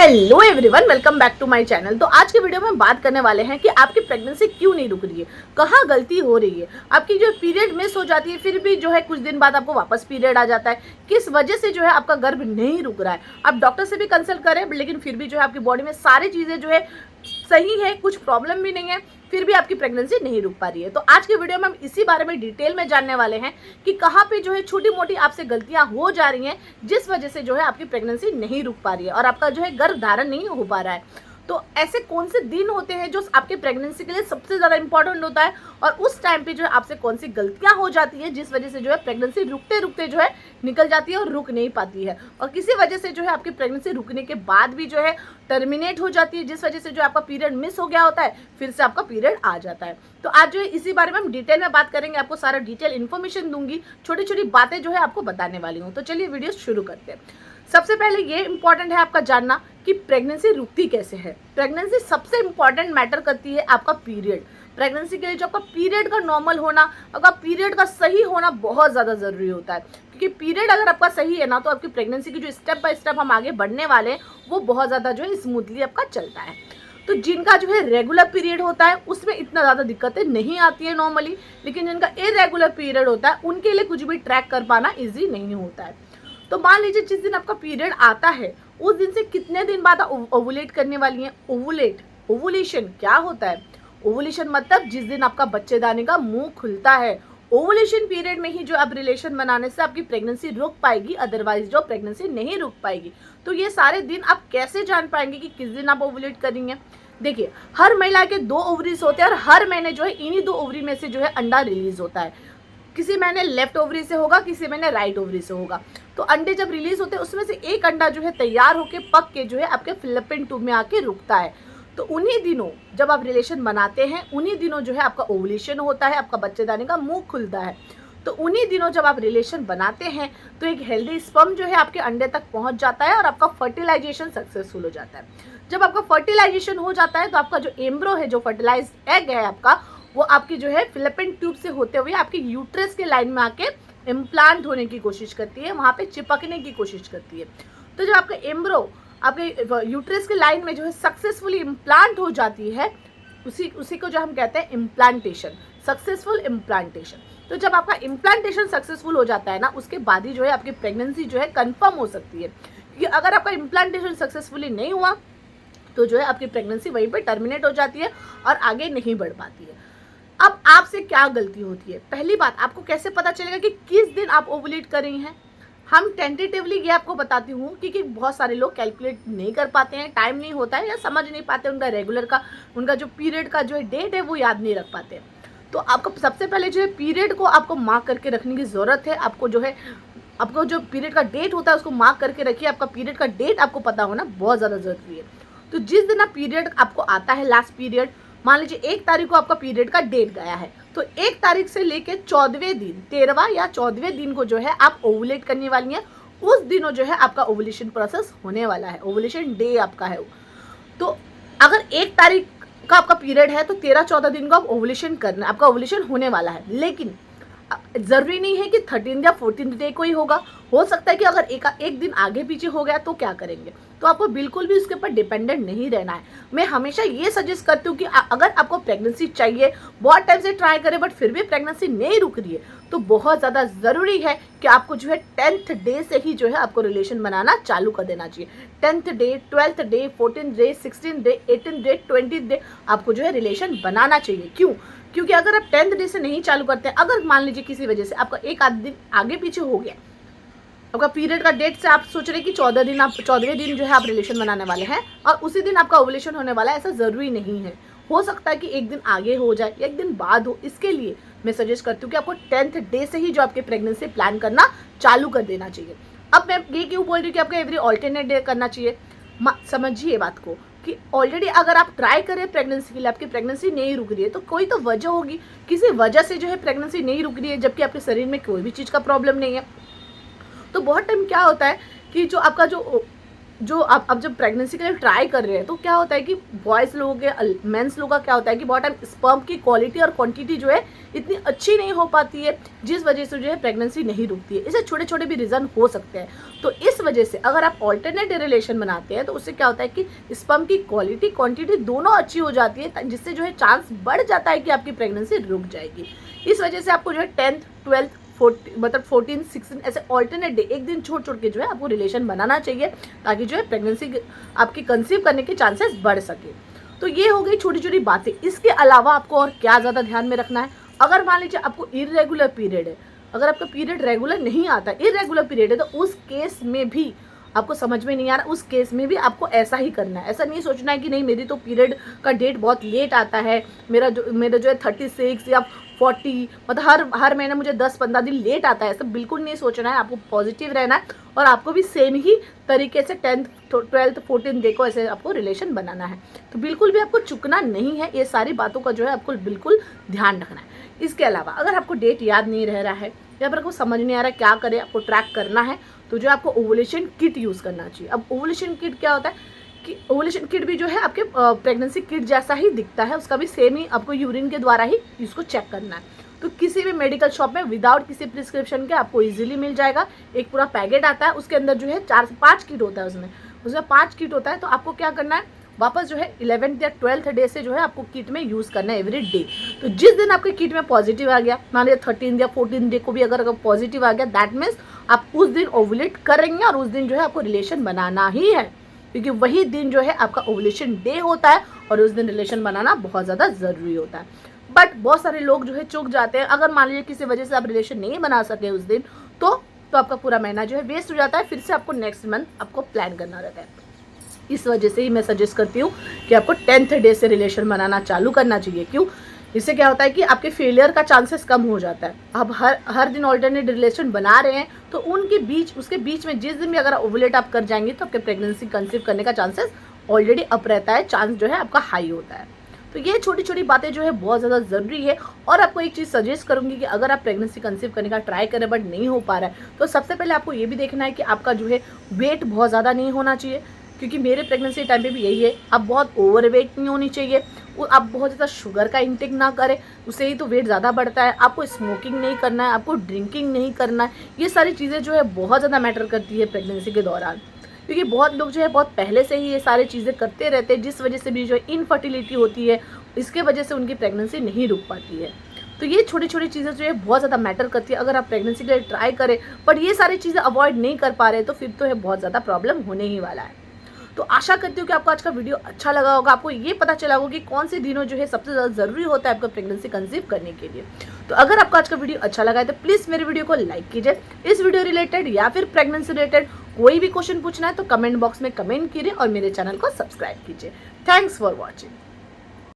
Hello everyone, welcome back to my channel. तो आज के वीडियो में हम बात करने वाले हैं कि आपकी प्रेगनेंसी क्यों नहीं रुक रही है, कहाँ गलती हो रही है। आपकी जो पीरियड मिस हो जाती है, फिर भी जो है कुछ दिन बाद आपको वापस पीरियड आ जाता है, किस वजह से जो है आपका गर्भ नहीं रुक रहा है। आप डॉक्टर से भी कंसल्ट करें, लेकिन फिर भी जो है आपकी बॉडी में सारी चीज़ें जो है सही है, कुछ प्रॉब्लम भी नहीं है, फिर भी आपकी प्रेगनेंसी नहीं रुक पा रही है। तो आज के वीडियो में हम इसी बारे में डिटेल में जानने वाले हैं कि कहाँ पे जो है छोटी मोटी आपसे गलतियां हो जा रही हैं, जिस वजह से जो है आपकी प्रेगनेंसी नहीं रुक पा रही है और आपका जो है गर्भ धारण नहीं हो पा रहा है। तो ऐसे कौन से दिन होते हैं जो आपके प्रेगनेंसी के लिए सबसे ज़्यादा इंपॉर्टेंट होता है, और उस टाइम पे जो है आपसे कौन सी गलतियां हो जाती है जिस वजह से जो है प्रेगनेंसी रुकते रुकते जो है निकल जाती है और रुक नहीं पाती है, और किसी वजह से जो है आपकी प्रेगनेंसी रुकने के बाद भी जो है टर्मिनेट हो जाती है, जिस वजह से जो आपका पीरियड मिस हो गया होता है, फिर से आपका पीरियड आ जाता है। तो आज जो है इसी बारे में हम डिटेल में बात करेंगे, आपको सारा डिटेल इन्फॉर्मेशन दूंगी, छोटी छोटी बातें जो है आपको बताने वाली हूँ। तो चलिए वीडियो शुरू करते हैं। सबसे पहले ये इंपॉर्टेंट है आपका जानना कि प्रेगनेंसी रुकती कैसे है। प्रेगनेंसी सबसे इंपॉर्टेंट मैटर करती है आपका पीरियड। प्रेगनेंसी के लिए जो आपका पीरियड का नॉर्मल होना, आपका पीरियड का सही होना बहुत ज़्यादा ज़रूरी होता है, क्योंकि पीरियड अगर आपका सही है ना, तो आपकी प्रेगनेंसी की जो स्टेप बाय स्टेप हम आगे बढ़ने वाले हैं वो बहुत ज़्यादा जो है स्मूथली आपका चलता है। तो जिनका जो है रेगुलर पीरियड होता है उसमें इतना ज़्यादा दिक्कतें नहीं आती है नॉर्मली, लेकिन जिनका इरेगुलर पीरियड होता है उनके लिए कुछ भी ट्रैक कर पाना ईजी नहीं होता है। तो मान लीजिए जिस दिन आपका पीरियड आता है उस दिन से कितने दिन बाद ओवुलेट करने वाली हैं। ओवुलेशन क्या होता है? ओवुलेशन मतलब जिस दिन आपका बच्चेदानी का मुंह खुलता है, ओवुलेशन पीरियड में ही जो अब रिलेशन बनाने से आपकी प्रेगनेंसी रुक पाएगी, अदरवाइज जो प्रेगनेंसी नहीं रुक पाएगी। तो ये सारे दिन आप कैसे जान पाएंगे कि किस दिन आप ओवुलेट करेंगे? देखिए, हर महिला के 2 ओवरीज होते हैं और हर महीने जो है इन्हीं 2 ओवरी में से जो है अंडा रिलीज होता है। किसी महीने लेफ्ट ओवरी से होगा, किसी महीने राइट ओवरी से होगा। तो अंडे जब रिलीज होते हैं उसमें से एक अंडा जो है तैयार होके पक के जो है आपके फिलिपिन ट्यूब में आके रुकता है। तो उन्हीं दिनों जब आप रिलेशन बनाते हैं, उन्हीं दिनों जो है आपका ओवुलेशन होता है, आपका बच्चेदानी का मुंह खुलता है। तो उन्हीं दिनों जब आप रिलेशन बनाते हैं तो एक हेल्दी स्पर्म जो है आपके अंडे तक पहुंच जाता है और आपका फर्टिलाइजेशन सक्सेसफुल हो जाता है। जब आपका फर्टिलाइजेशन हो जाता है तो आपका जो एम्ब्रो है, जो फर्टिलाइज एग है आपका, वो आपकी जो है फिलिपिन ट्यूब से होते हुए आपके यूट्रस के लाइन में आके इम्प्लांट होने की कोशिश करती है, वहाँ पे चिपकने की कोशिश करती है। तो जब आपका एम्ब्रो आपके यूट्रस के लाइन में जो है सक्सेसफुली इम्प्लांट हो जाती है, उसी को जो हम कहते हैं इम्प्लांटेशन, सक्सेसफुल इम्प्लांटेशन। तो जब आपका इम्प्लांटेशन सक्सेसफुल हो जाता है ना, उसके बाद ही जो है आपकी प्रेगनेंसी जो है कंफर्म हो सकती है। क्योंकि अगर आपका इम्प्लांटेशन सक्सेसफुली नहीं हुआ तो जो है आपकी प्रेगनेंसी वहीं पे टर्मिनेट हो जाती है और आगे नहीं बढ़ पाती है। अब आपसे क्या गलती होती है? पहली बात, आपको कैसे पता चलेगा कि किस दिन आप ओवुलेट कर रही हैं? हम टेंटेटिवली ये आपको बताती हूँ, क्योंकि बहुत सारे लोग कैलकुलेट नहीं कर पाते हैं, टाइम नहीं होता है या समझ नहीं पाते, उनका रेगुलर का उनका जो पीरियड का जो है डेट है वो याद नहीं रख पाते। तो आपको सबसे पहले जो है पीरियड को आपको मार्क करके रखने की ज़रूरत है। आपको जो पीरियड का डेट होता है उसको मार्क करके रखिए। आपका पीरियड का डेट आपको पता होना बहुत ज़्यादा ज़रूरी है। तो जिस दिन आप पीरियड आपको आता है, लास्ट पीरियड, मान लीजिए 1 तारीख को आपका पीरियड का डेट गया है, तो 1 तारीख से लेके 14वें दिन, 13वां या 14वें दिन को जो है आप ओवुलेट करने वाली हैं। उस दिनों जो है आपका ओवुलेशन प्रोसेस होने वाला है, ओवुलेशन डे आपका है। तो अगर 1 तारीख का आपका पीरियड है तो 13-14 दिन को आप ओवुलेशन करना, आपका ओवुलेशन होने वाला है। लेकिन ज़रूरी नहीं है कि 13 या 14 डे को ही होगा, हो सकता है कि अगर एक दिन आगे पीछे हो गया तो क्या करेंगे? तो आपको बिल्कुल भी उसके ऊपर डिपेंडेंट नहीं रहना है। मैं हमेशा ये सजेस्ट करती हूँ कि अगर आपको प्रेगनेंसी चाहिए, बहुत टाइम से ट्राई करें बट फिर भी प्रेगनेंसी नहीं रुक रही है, तो बहुत ज़्यादा ज़रूरी है कि आपको जो है 10th डे से ही जो है आपको रिलेशन बनाना चालू कर देना चाहिए। 10th day, 12th day, 14th day, 16th day, 18th day, 20th day आपको जो है रिलेशन बनाना चाहिए। क्यों? क्योंकि अगर आप 10th डे से नहीं चालू करते हैं, अगर मान लीजिए किसी वजह से आपका एक आध दिन आगे पीछे हो गया, आपका पीरियड का डेट से आप सोच रहे हैं कि 14वें दिन जो है आप रिलेशन बनाने वाले हैं और उसी दिन आपका ओवुलेशन होने वाला है, ऐसा ज़रूरी नहीं है। हो सकता है कि एक दिन आगे हो जाए या एक दिन बाद हो। इसके लिए मैं सजेस्ट करती हूँ कि आपको 10th डे से ही जो आपके प्रेगनेंसी प्लान करना चालू कर देना चाहिए। अब मैं ये क्यों बोल रही हूँ कि आपको एवरी ऑल्टरनेट डे करना चाहिए? समझिए बात को कि ऑलरेडी अगर आप ट्राई करें प्रेगनेंसी के लिए, आपकी प्रेगनेंसी नहीं रुक रही है, तो कोई तो वजह होगी, किसी वजह से जो है प्रेगनेंसी नहीं रुक रही है, जबकि आपके शरीर में कोई भी चीज़ का प्रॉब्लम नहीं है। तो बहुत टाइम क्या होता है कि जो आपका जो आप अब जब प्रेगनेंसी के लिए ट्राई कर रहे हैं तो क्या होता है कि बॉयज़ लोगों के मेंस लोगों का क्या होता है कि बहुत टाइम स्पर्म की क्वालिटी और क्वांटिटी जो है इतनी अच्छी नहीं हो पाती है, जिस वजह से जो है प्रेगनेंसी नहीं रुकती है। इसे छोटे छोटे भी रीज़न हो सकते हैं। तो इस वजह से अगर आप ऑल्टरनेट रिलेशन बनाते हैं तो उससे क्या होता है कि स्पर्म की क्वालिटी क्वांटिटी दोनों अच्छी हो जाती है, जिससे जो है चांस बढ़ जाता है कि आपकी प्रेगनेंसी रुक जाएगी। इस वजह से आपको जो है 10th 12th 14 16 ऐसे ऑल्टरनेट डे एक दिन छोड़ छोड़ के जो है आपको रिलेशन बनाना चाहिए, ताकि जो है प्रेगनेंसी आपकी कंसीव करने के चांसेस बढ़ सके। तो ये हो गई छोटी छोटी बातें। इसके अलावा आपको और क्या ज़्यादा ध्यान में रखना है, अगर मान लीजिए आपको इरेगुलर पीरियड है, अगर आपका पीरियड रेगुलर नहीं आता, इरेगुलर पीरियड है, तो उस केस में भी आपको समझ में नहीं आ रहा, उस केस में भी आपको ऐसा ही करना है। ऐसा नहीं सोचना है कि नहीं मेरी तो पीरियड का डेट बहुत लेट आता है, मेरा जो है 36 या 40, मतलब हर महीने मुझे 10-15 दिन लेट आता है, ऐसा बिल्कुल नहीं सोचना है। आपको पॉजिटिव रहना है और आपको भी सेम ही तरीके से 10th 12th 14th डे को ऐसे आपको रिलेशन बनाना है। तो बिल्कुल भी आपको चुकना नहीं है, ये सारी बातों का जो है आपको बिल्कुल ध्यान रखना है। इसके अलावा अगर आपको डेट याद नहीं रह रहा है या फिर आपको समझ नहीं आ रहा है क्या करें, आपको ट्रैक करना है, तो जो आपको ओवुलेशन किट यूज़ करना चाहिए। अब ओवुलेशन किट क्या होता है कि ओवुलेशन किट भी जो है आपके प्रेगनेंसी किट जैसा ही दिखता है, उसका भी सेम ही आपको यूरिन के द्वारा ही इसको चेक करना है। तो किसी भी मेडिकल शॉप में विदाउट किसी प्रिस्क्रिप्शन के आपको इजीली मिल जाएगा। एक पूरा पैकेट आता है, उसके अंदर जो है 4 से 5 किट होता है, उसमें 5 किट होता है। तो आपको क्या करना है, वापस जो है 11th या 12th डे से जो है आपको किट में यूज़ करना है एवरी डे। तो जिस दिन आपके किट में पॉजिटिव आ गया, मान लीजिए 13th या 14th डे को भी अगर पॉजिटिव आ गया, दैट मीन्स आप उस दिन ओवुलेट करेंगे और उस दिन जो है आपको रिलेशन बनाना ही है, क्योंकि वही दिन जो है आपका ओवुलेशन डे होता है और उस दिन रिलेशन बनाना बहुत ज़्यादा ज़रूरी होता है। बट बहुत सारे लोग जो है चूक जाते हैं। अगर मान लीजिए किसी वजह से आप रिलेशन नहीं बना सके उस दिन, तो आपका पूरा महीना जो है वेस्ट हो जाता है। फिर से आपको नेक्स्ट मंथ आपको प्लान करना रहता है। इस वजह से ही मैं सजेस्ट करती हूँ कि आपको 10th डे से रिलेशन बनाना चालू करना चाहिए। क्यों? इससे क्या होता है कि आपके फेलियर का चांसेस कम हो जाता है। आप हर दिन ऑल्टरनेट रिलेशन बना रहे हैं, तो उसके बीच में जिस दिन भी अगर ओवुलेट आप कर जाएंगे तो आपके प्रेगनेंसी कंसीव करने का चांसेस ऑलरेडी अप रहता है, चांस जो है आपका हाई होता है। तो ये छोटी छोटी बातें जो है बहुत ज़्यादा ज़रूरी है। और आपको एक चीज़ सजेस्ट करूँगी कि अगर आप प्रेगनेंसी कंसीव करने का ट्राई करें बट नहीं हो पा रहा है, तो सबसे पहले आपको ये भी देखना है कि आपका जो है वेट बहुत ज़्यादा नहीं होना चाहिए, क्योंकि मेरे प्रेगनेंसी टाइम पे भी यही है। आप बहुत ओवरवेट नहीं होनी चाहिए, आप बहुत ज़्यादा शुगर का इंटेक ना करें, उससे ही तो वेट ज़्यादा बढ़ता है। आपको स्मोकिंग नहीं करना है, आपको ड्रिंकिंग नहीं करना है। ये सारी चीज़ें जो है बहुत ज़्यादा मैटर करती है प्रेगनेंसी के दौरान, क्योंकि बहुत लोग जो है बहुत पहले से ही ये सारी चीज़ें करते रहते हैं, जिस वजह से भी जो है इनफर्टिलिटी होती है, इसके वजह से उनकी प्रेगनेंसी नहीं रुक पाती है। तो ये छोटी छोटी चीज़ें जो है बहुत ज़्यादा मैटर करती है। अगर आप प्रेगनेंसी के लिए ट्राई करें बट ये सारी चीज़ें अवॉइड नहीं कर पा रहे, तो फिर तो है बहुत ज़्यादा प्रॉब्लम होने ही वाला है। तो आशा करती हूँ कि आपको आज का वीडियो अच्छा लगा होगा, आपको ये पता चला होगा कि कौन से दिनों जो है सबसे ज़्यादा ज़रूरी होता है आपका प्रेगनेंसी कंसीव करने के लिए। तो अगर आपको आज का वीडियो अच्छा लगा है तो प्लीज़ मेरे वीडियो को लाइक कीजिए। इस वीडियो रिलेटेड या फिर प्रेगनेंसी रिलेटेड कोई भी क्वेश्चन पूछना है तो कमेंट बॉक्स में कमेंट कीजिए और मेरे चैनल को सब्सक्राइब कीजिए। Thanks for watching.